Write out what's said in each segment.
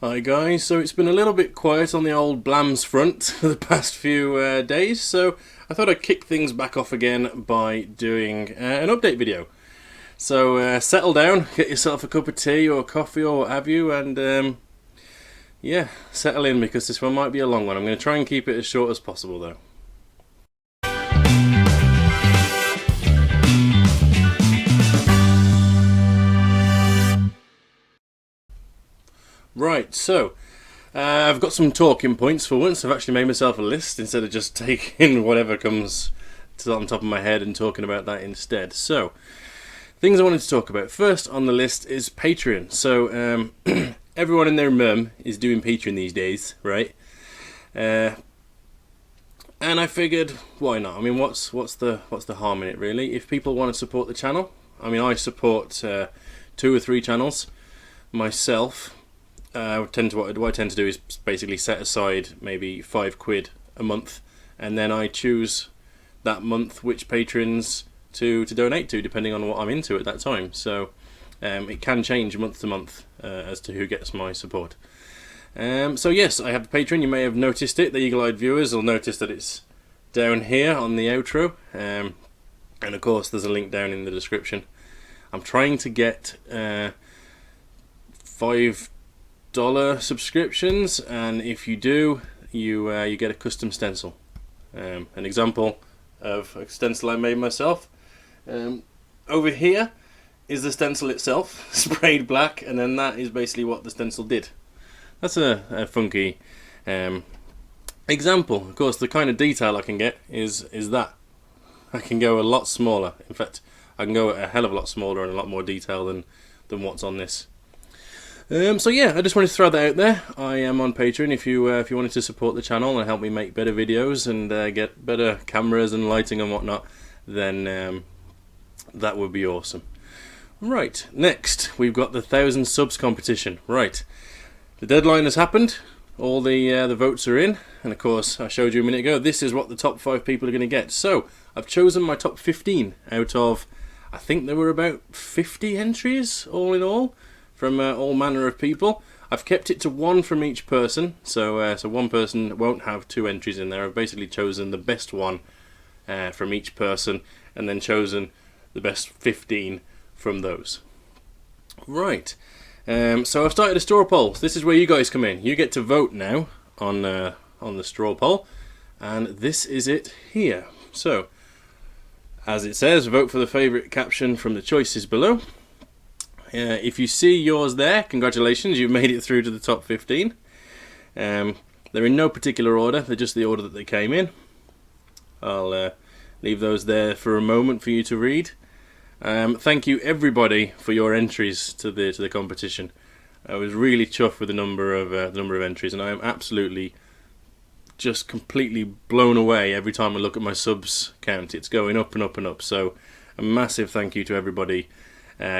Hi guys, so it's been a little bit quiet on the old Blams front the past few days, so I thought I'd kick things back off again by doing an update video. So settle down, get yourself a cup of tea or coffee or what have you, and yeah, settle in because this one might be a long one. I'm going to try and keep it as short as possible though. Right, so I've got some talking points for once. I've actually made myself a list instead of just taking whatever comes on top of my head and talking about that instead. So, things I wanted to talk about. First on the list is Patreon. So, everyone and their mum is doing Patreon these days, right? And I figured, why not? I mean, what's the harm in it, really? If people want to support the channel, I mean, I support 2 or 3 channels myself. What I tend to do is basically set aside maybe £5 a month, and then I choose that month which patrons to donate to, depending on what I'm into at that time. So it can change month to month as to who gets my support. So yes, I have a Patreon. You may have noticed it. The eagle-eyed viewers will notice that it's down here on the outro, and of course there's a link down in the description. I'm trying to get $5 subscriptions, and if you do, you get a custom stencil. An example of a stencil I made myself. Over here is the stencil itself, sprayed black, and then that is basically what the stencil did. That's a funky example. Of course, the kind of detail I can get is that. I can go a lot smaller. In fact, I can go a hell of a lot smaller and a lot more detail than what's on this. So yeah, I just wanted to throw that out there. I am on Patreon. If you wanted to support the channel and help me make better videos and get better cameras and lighting and whatnot, then that would be awesome. Right, next we've got the 1,000 subs competition. Right, the deadline has happened. All the votes are in, and of course I showed you a minute ago. This is what the top 5 people are going to get. So I've chosen my top 15 out of, I think there were about 50 entries all in all, from all manner of people. I've kept it to 1 from each person, so one person won't have 2 entries in there. I've basically chosen the best one from each person, and then chosen the best 15 from those. Right, so I've started a straw poll. This is where you guys come in. You get to vote now on the straw poll, and this is it here. So, as it says, vote for the favourite caption from the choices below. If you see yours there, congratulations, you've made it through to the top 15. They're in no particular order, they're just the order that they came in. I'll leave those there for a moment for you to read. Thank you everybody for your entries to the competition. I was really chuffed with the number of entries, and I am absolutely just completely blown away every time I look at my subs count. It's going up and up and up, so a massive thank you to everybody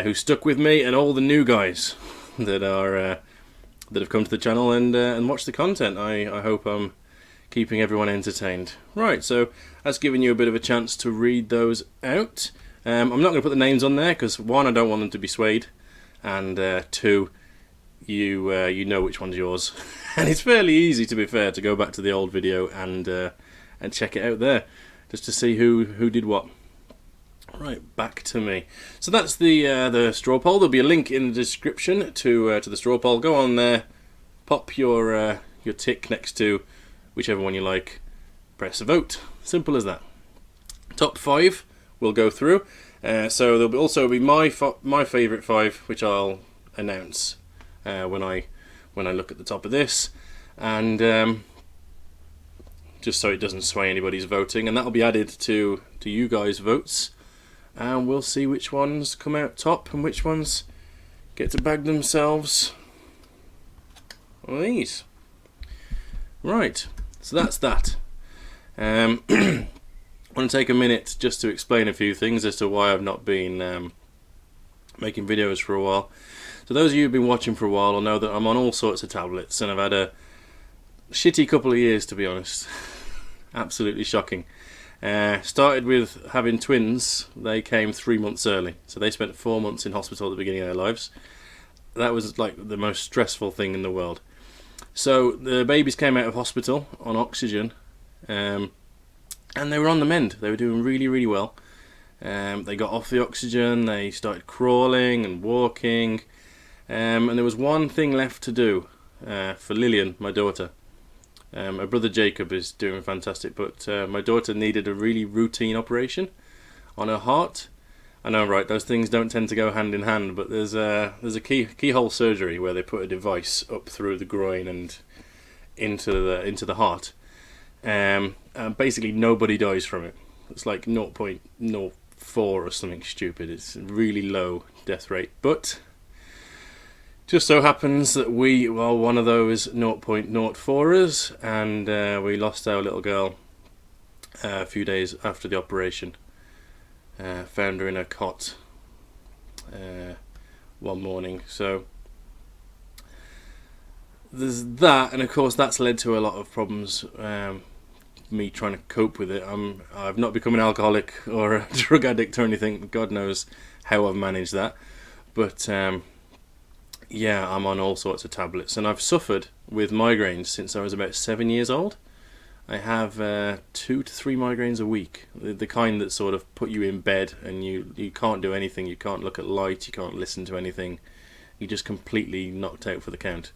who stuck with me, and all the new guys that have come to the channel and watched the content. I hope I'm keeping everyone entertained. Right, so that's given you a bit of a chance to read those out. I'm not going to put the names on there because 1, I don't want them to be swayed, and 2, you know which one's yours. And it's fairly easy, to be fair, to go back to the old video and check it out there just to see who did what. Right, back to me. So that's the straw poll. There'll be a link in the description to the straw poll. Go on there, pop your tick next to whichever one you like, press a vote. Simple as that. Top 5 we'll go through. So there'll also be my favourite 5, which I'll announce when I look at the top of this, and just so it doesn't sway anybody's voting, and that'll be added to you guys' votes. And we'll see which ones come out top and which ones get to bag themselves one of these. Right, so that's that. I want to take a minute just to explain a few things as to why I've not been making videos for a while. So those of you who've been watching for a while will know that I'm on all sorts of tablets, and I've had a shitty couple of years, to be honest. Absolutely shocking. Started with having twins. They came 3 months early, so they spent 4 months in hospital at the beginning of their lives. that was like the most stressful thing in the world. So the babies came out of hospital on oxygen, and they were on the mend. They were doing really, really well. They got off the oxygen, they started crawling and walking, and there was one thing left to do for Lillian, my daughter. My brother Jacob is doing fantastic, but my daughter needed a really routine operation on her heart. I know, right? Those things don't tend to go hand in hand, but there's a keyhole surgery where they put a device up through the groin and into the heart. Basically, nobody dies from it. It's like 0.04 or something stupid. It's a really low death rate, but just so happens that we were one of those 0.04ers, and we lost our little girl a few days after the operation. Found her in a cot one morning. So there's that, and of course that's led to a lot of problems. Me trying to cope with it. I've not become an alcoholic or a drug addict or anything. God knows how I've managed that. But yeah, I'm on all sorts of tablets, and I've suffered with migraines since I was about 7 years old. I have 2 to 3 migraines a week, the kind that sort of put you in bed and you can't do anything, you can't look at light, you can't listen to anything, you're just completely knocked out for the count.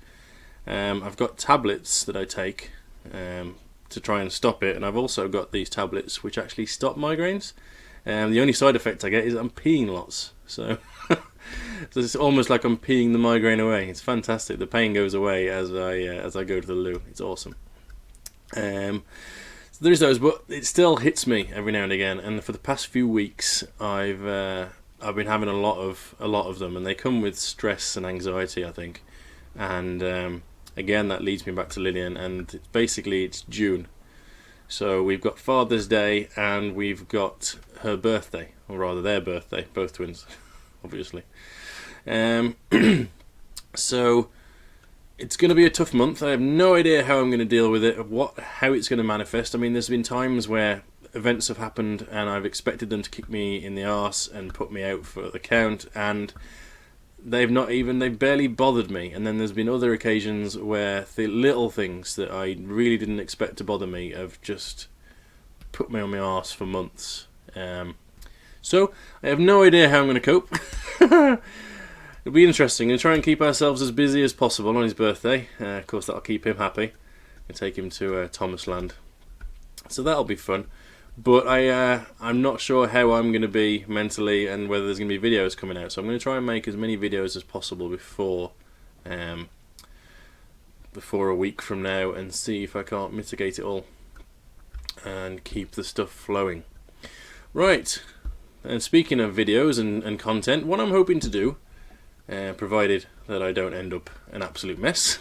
I've got tablets that I take to try and stop it, and I've also got these tablets which actually stop migraines. The only side effect I get is I'm peeing lots, so so it's almost like I'm peeing the migraine away. It's fantastic. The pain goes away as I go to the loo. It's awesome. So there's those, but it still hits me every now and again. And for the past few weeks, I've been having a lot of them, and they come with stress and anxiety, I think. And again, that leads me back to Lillian, and basically it's June. So we've got Father's Day and we've got her birthday, or rather their birthday, both twins, obviously. So it's going to be a tough month. I have no idea how I'm going to deal with it, how it's going to manifest. I mean, there's been times where events have happened and I've expected them to kick me in the arse and put me out for the count, and they've barely bothered me. And then there's been other occasions where the little things that I really didn't expect to bother me have just put me on my arse for months. So I have no idea how I'm going to cope. It'll be interesting. We'll try and keep ourselves as busy as possible on his birthday. Of course, that'll keep him happy. And take him to Thomas Land. So that'll be fun. But I'm not sure how I'm going to be mentally and whether there's going to be videos coming out. So I'm going to try and make as many videos as possible before a week from now, and see if I can't mitigate it all and keep the stuff flowing. Right. And speaking of videos and content, what I'm hoping to do, provided that I don't end up an absolute mess,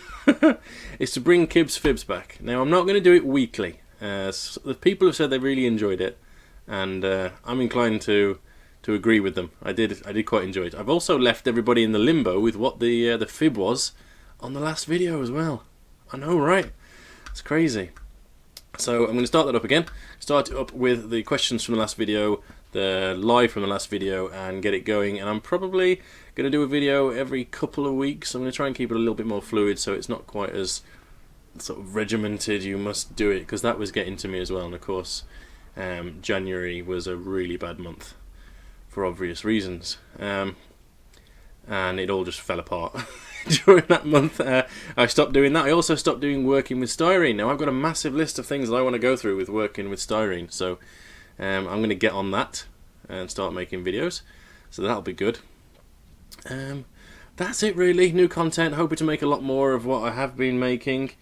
is to bring Kibs Fibs back. Now, I'm not going to do it weekly. So the people have said they really enjoyed it, and I'm inclined to agree with them. I did quite enjoy it. I've also left everybody in the limbo with what the fib was on the last video as well. I know, right? It's crazy. So I'm going to start that up again. Start it up with the questions from the last video, the live from the last video, and get it going. And I'm probably going to do a video every couple of weeks. I'm going to try and keep it a little bit more fluid, so it's not quite as sort of regimented, you must do it, because that was getting to me as well. And of course, January was a really bad month for obvious reasons, and it all just fell apart during that month. I stopped doing that. I also stopped working with styrene. Now I've got a massive list of things that I want to go through with working with styrene, so I'm going to get on that and start making videos, so that'll be good. That's it really. New content, hoping to make a lot more of what I have been making.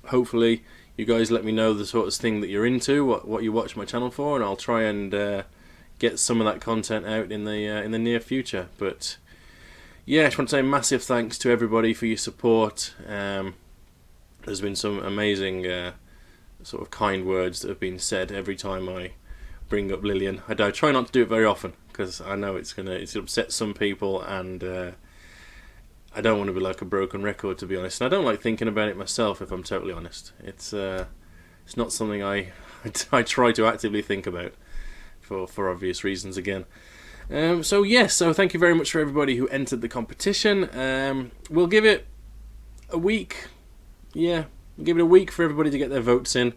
Hopefully you guys let me know the sort of thing that you're into, what you watch my channel for, and I'll try and get some of that content out in the near future. But yeah, I just want to say massive thanks to everybody for your support. There's been some amazing sort of kind words that have been said every time I bring up Lillian. I try not to do it very often because I know it's upset some people, and I don't want to be like a broken record, to be honest. And I don't like thinking about it myself, if I'm totally honest. It's not something I try to actively think about for obvious reasons again. So thank you very much for everybody who entered the competition. We'll give it a week. Yeah, we'll give it a week for everybody to get their votes in.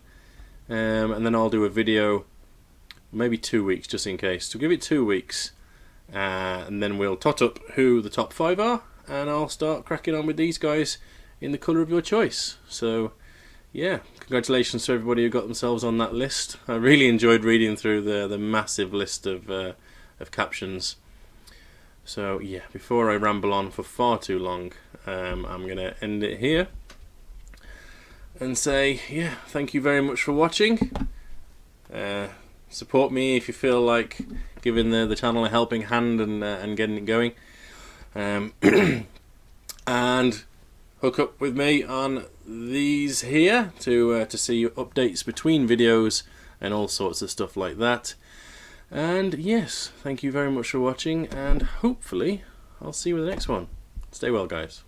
And then I'll do a video, maybe 2 weeks just in case. So give it 2 weeks. And then we'll tot up who the top 5 are. And I'll start cracking on with these guys in the colour of your choice. So, yeah, congratulations to everybody who got themselves on that list. I really enjoyed reading through the massive list of captions. So, yeah, before I ramble on for far too long, I'm going to end it here. And say, yeah, thank you very much for watching. Support me if you feel like giving the channel a helping hand and getting it going. And hook up with me on these here to see updates between videos and all sorts of stuff like that. And yes, thank you very much for watching, and hopefully I'll see you with the next one. Stay well, guys.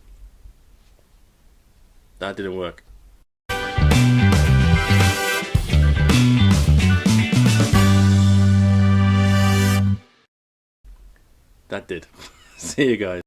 That didn't work. That did. See you guys.